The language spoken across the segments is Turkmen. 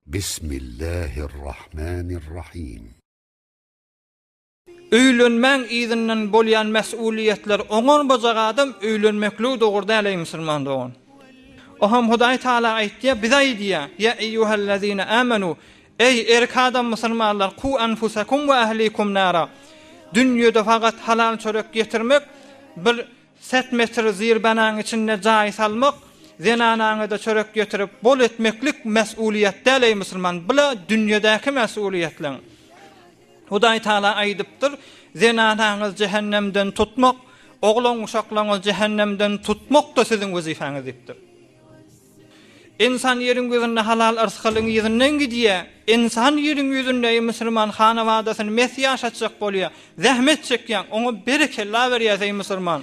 Bismillahirrahmanirrahim. Öýlenmäň izinden bolýan mesuliyetler oňar bojak adam öýlenmekli dogurda äle musulman dogan. Oham Hudaý Taala aýtdy, biz aýdýa: "Ya eyyuhellezine amanu, ey erk adam musulmanlar, ku anfusakum we ahlikum nara." Dünýede faqat halal çörek getirmek, bir set metr zirbanaň içinde jaý salmak, zenanaňa da çörek getirip bol etmeklik mesuliyet däle musulman. Bula dünýedäki mesuliyetler. Hudaý Taala aýdypdyr, zenanaňyz cehennemden tutmak, oglan uşaklaňyz cehennemden tutmak da siziň wezifaňyz dipdir. İnsan ýeriň gözünde halal arzkylyň ýerinden gidýär. İnsan ýeriň ýüzünde musulman hanawadasyny mesýaş açjak bolýar. Zähmet çekýän, oňa berekella berýär musulman.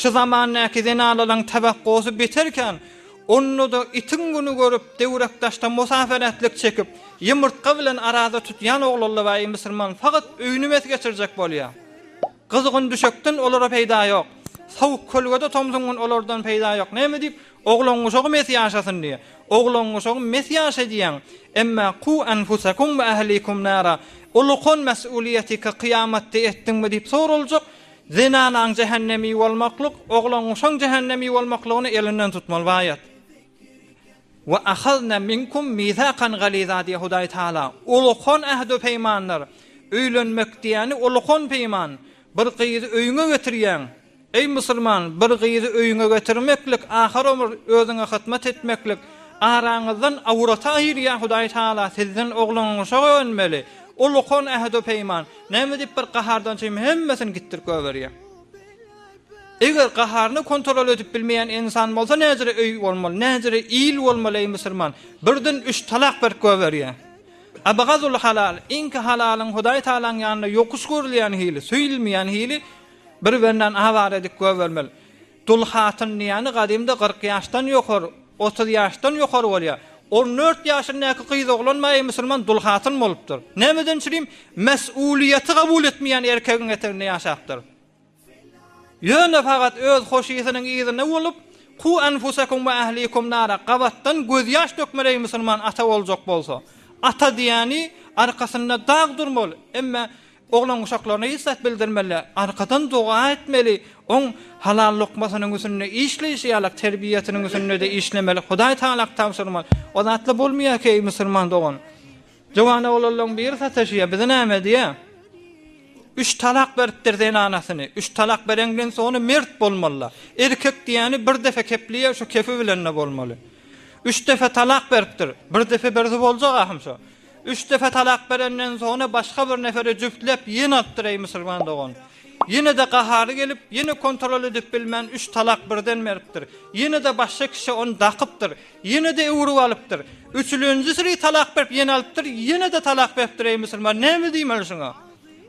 Şu zamanyňky zenalaryň tabakkosy beterken, onu da itin günü görüp dewrekdaşda musaferetlik çekip ýymyrtka bilen arada tutýan oglanlar we musulman faqat öýünü mes geçirjek bolýar. Gyzgyn düşekden olara peýda ýok. Sawuk kölgede tomsuňun olardan peýda ýok. Näme diýip oglan uşagy mes ýaşasyn diýär. Oglan uşagy mes ýaşa diýen. Emma qu anfusakum we ahlikum nara. Ulukun mesuliyeti ki kıyamatda etdiňmi diýip soraljak. Zinanaň cehennemi bolmaklyk, oglan uşaň cehennemi bolmaklygyny elinden tutmaly baýat. Wa akhadna minkum mithaqan galiza diýe Hudaý Taala. Ulukun ahdu peýmanlar. Öýlenmek diýeni ulukun peýman. Bir gyzy öýüňe getirýän. Ey musulman, bir gyzy öýüňe getirmeklik, ahir ömür özüňe hyzmat etmeklik, araňyzdan awrata aýyrýar Hudaý Taala sizden oglanyňyza önmeli. Ulukun ahdu peýman. Näme diýip bir gahardan çym hemmesini gittirip göberýär. Eger gaharny kontrol edip bilmeýän insan bolsa näzire öý bolmaly, näzire iyl bolmaly ey musulman. Birden 3 talak berip göberýär. Abagazul halal, inki halalyň Hudaý Taalaň ýanyna ýokuş görülýän hili, söýülmeýän hili bir benden awar edip göbermeli. Dul hatyn ýany gadymda 40 ýaşdan ýokary, 30 ýaşdan ýokary bolýar. 14 ýaşyndaky gyz oglan maý musulman dul hatyn bolupdyr. Nämeden çyryp mesuliyeti kabul etmeýän erkegiň eterine ýaşapdyr. Ýöne faqat öz hoşysynyň ýerine bolup, "Qu anfusakum we ahlikum nara." Gabatdan göz ýaş dökmerey musulman ata boljak bolsa, ata diýeni arkasynda dag durmaly. Emma oglan uşaklaryna ýysat bildirmeli, arkadan dua etmeli, on halal lokmasynyň üstünde işleýişi ýalyk terbiýetiniň üstünde de işlemeli. Hudaý Taala tawsyrmaly. O zatly bolmaýar ki musulman dogan. Jowana bolanlaryň bir sataşýa bize näme diýär? 3 talak beripdir zenanasyny. 3 talak berenden soňra mert bolmalylar. Erkek diýeni bir defe kepliýär, şu kefi bilen bolmaly. 3 defe talak beripdir. Bir defe berdi boljak ahym şu. 3 defe talak berenden soňra başga bir nefere jüftlep ýene atdyr ey musulman dogan. Ýene de gahary gelip, ýene kontrol edip bilmän 3 talak birden beripdir. Ýene de başga kişi onu dakypdyr. Ýene de öwrüp alypdyr. Üçüncüsini talak berip ýene alypdyr. Ýene de talak beripdir ey musulman. Näme diýmeli şoňa?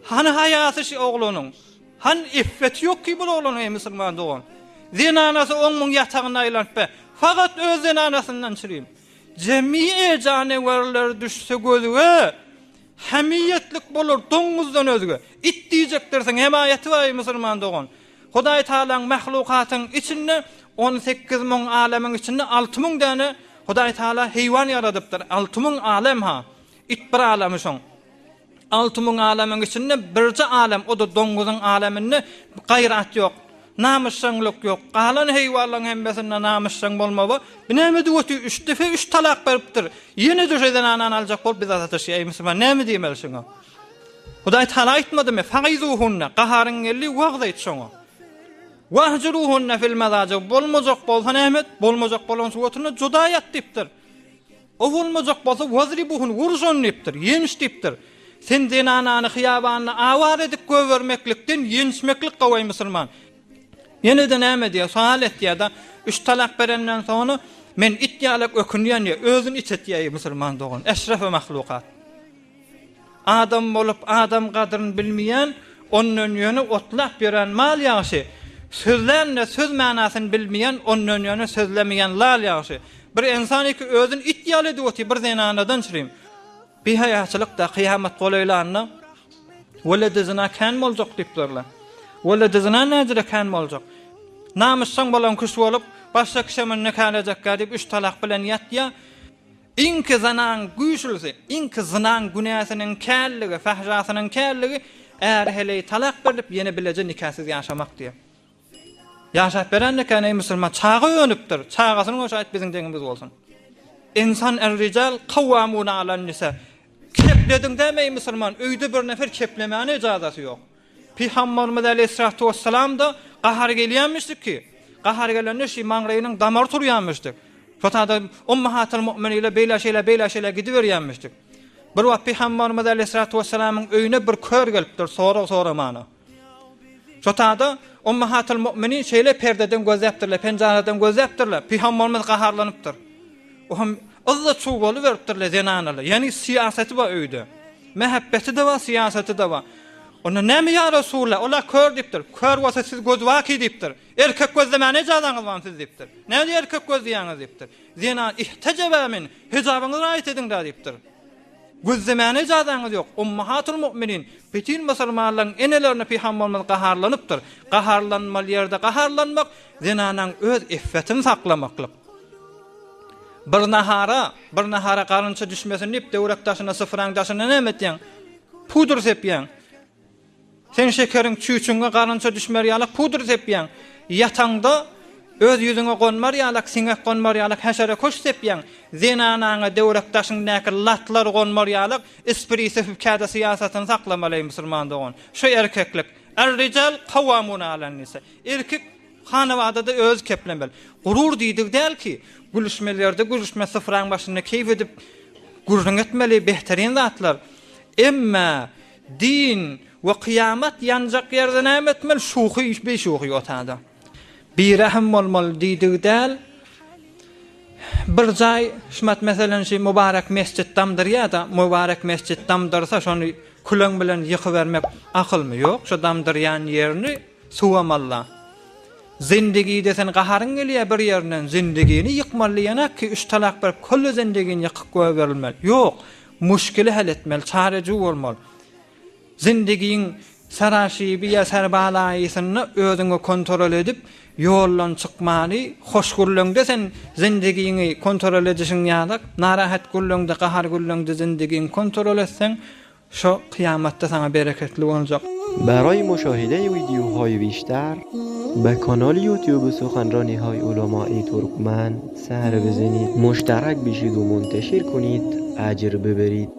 Hani hayaty şu oglanyň? Han iffet ýok ki bu oglanyň ey musulman dogan. Zenanasy oňmuň ýatagyna aýlanıp, faqat öz zenanasyndan çyrym. Jemiýe janawarlar düşse gözüge hemiyetlik bolar doňuzdan özge. It diýjekdirsiň hemayeti bar musulman dogan. Hudaý Taalaň mahlukatyň içinde 18 000 alemiň içinde 6 000 däne Hudaý Taala heýwan ýaradypdyr. 6 000 alem ha. It bir alemy şoň. 6 000 alemiň içinde birji alem, o da doňuzyň aleminde gaýrat ýok. Namysçylyk ýok. Galan heýwanlaryň hemmesinde namysçylyk bolmagy. Näme diýip 3 defe 3 talak beripdir. Ýene düşeden anan aljak bol biz ataşy ey musulman. Näme diýmeli şoňa? Hudaý Taala aýtmadymy? Faýzuhunna gaharyň geldi wagda aýt şoňa. Wahjuruhunna fil madaji. Bolmajak bolsa näme? Bolmajak bolan suwatuna judaýat diýipdir. O bolmajak bolsa wazribuhun wurjun diýipdir. Ýeniş diýipdir. Sen zenanany hyýabanyny awar edip göwermeklikden ýenişmeklik goway musulman. Ýene de näme diýär? Sual etdiýär da 3 talak berenden soňra men it ýalyk ökünýän ýa özüni içetýär musulman dogan. Eşrefe mahlukat. Adam bolup adam gadryny bilmeýän, onun ýöne otlap beren mal ýaşy. Sözlänle söz manasyny bilmeýän, onun ýöne sözlemeýän lal ýaşy. Bir insan iki özüni it ýaly diýip bir zenanadan çyrym. Bir hayaçlykda kıyamet golaylarına welede zina kan boljak diýipdirler. Welede zina näzire kan boljak. Namysçyň bolan kişi bolup başga kişi men nekan edecek diýip 3 talak bilen ýatýa. İnki zanan güýçlüsi, inki zınan günäsiniň kärligi, fahşasynyň kärligi eğer hele talak berip ýene bileje nikasyz ýaşamak diýip. Ýaşap beren nekany musulman çağa öňüpdir. Çağasyny goşaýt biziň deňimiz bolsun. İnsan er-rical kawwamuna alan nisa. Kepledin demey musulman, öýde bir nefer keplemäne ijazasy ýok. Peygamberimiz aleyhissalatu vesselam da gahar gelýänmişdik ki, gahar gelende şu maňraýynyň damar turýanmışdyk. Şotada ummahatul mu'minin beýle gidiberýänmişdik. Bir wagt Peygamberimiz aleyhissalatu vesselamyň öýüne bir kör gelipdir, sonra mana. Şotada ummahatul mu'minin şeýle perdeden gözläpdirler, penjareden gözläpdirler. Peygamberimiz gaharlanypdyr. Oham azza çuw boluveripdirler zenanalar. Yani siyaseti var öýde. Mehabbeti de var, siyaseti de var. Ona näme ya Rasulullah? Ola kör dipdir. Kör bolsa siz göz waki dipdir. Erkek gözlemene ýazaňyz bar siz dipdir. Näde erkek gözleýäňiz dipdir. Zena ihtejaba min hijabyňyzy raýat ediň da dipdir. Gözlemene ýazaňyz ýok. Ummahatul mu'minin bütün musulmanlaryň enelerini Peygamberimiz gaharlanypdyr. Gaharlanmaly ýerde gaharlanmak zenanyň öz iffetini saklamaklyk. Bir nahara garynça düşmesin dip döwrak taşyna sıfıraň taşyna näme etýäň? Pudr sepýäň. Sen şekeriň çüçüňe garynça düşmer ýalyk pudr sepýäň. Ýataňda öz ýüzüňe gonmar ýalyk, siňe gonmar ýalyk häşere koş sepýäň. Zenanaňa döwrak taşyň näki latlar gonmar ýalyk isprisi fikada siýasatyny saklamaly musulman dogan. Şu erkeklik er-rical kawwamuna alan nisa. Erkek hanawada öz keplemel. Gurur diýdik däl ki, gülüşmelerde gülüşme sıfıraň başyna keyf edip gurrun etmeli behterin zatlar. Emma din we kıyamet ýanjak ýerde näme etmeli? Şuhy beşuhy otada. Bir rahim bolmaly diýdik däl. Bir jaý şmat meselen şu mübarek mescid damdyr ýa-da mübarek mescid damdyrsa şonu kuleň bilen ýykybermek akylmy ýok. Şu damdyrýan ýerini suwamalla. Zindigi desen gaharyň gelýär bir ýerinden zindigini ýykmaly ýanak ki üç talak berip kölle zindigini ýykyp goýbermeli. Ýok, muşkili hal etmeli, çareci bolmaly. Zindigiň saraşyby ýa serbalaýysyny özüňe kontrol edip ýollan çykmaly. Hoşgurlugda sen zindigiňi kontrol edişiň ýadak, narahat gullugda, gahar gullugda zindigiň kontrol etsen, şo kıyamatda sana bereketli boljak. برای مشاهده ویدیوهای بیشتر به کانال یوتیوب سخنرانی های علماء ترکمن سر بزنید، مشترک بشید و منتشر کنید، اجر ببرید.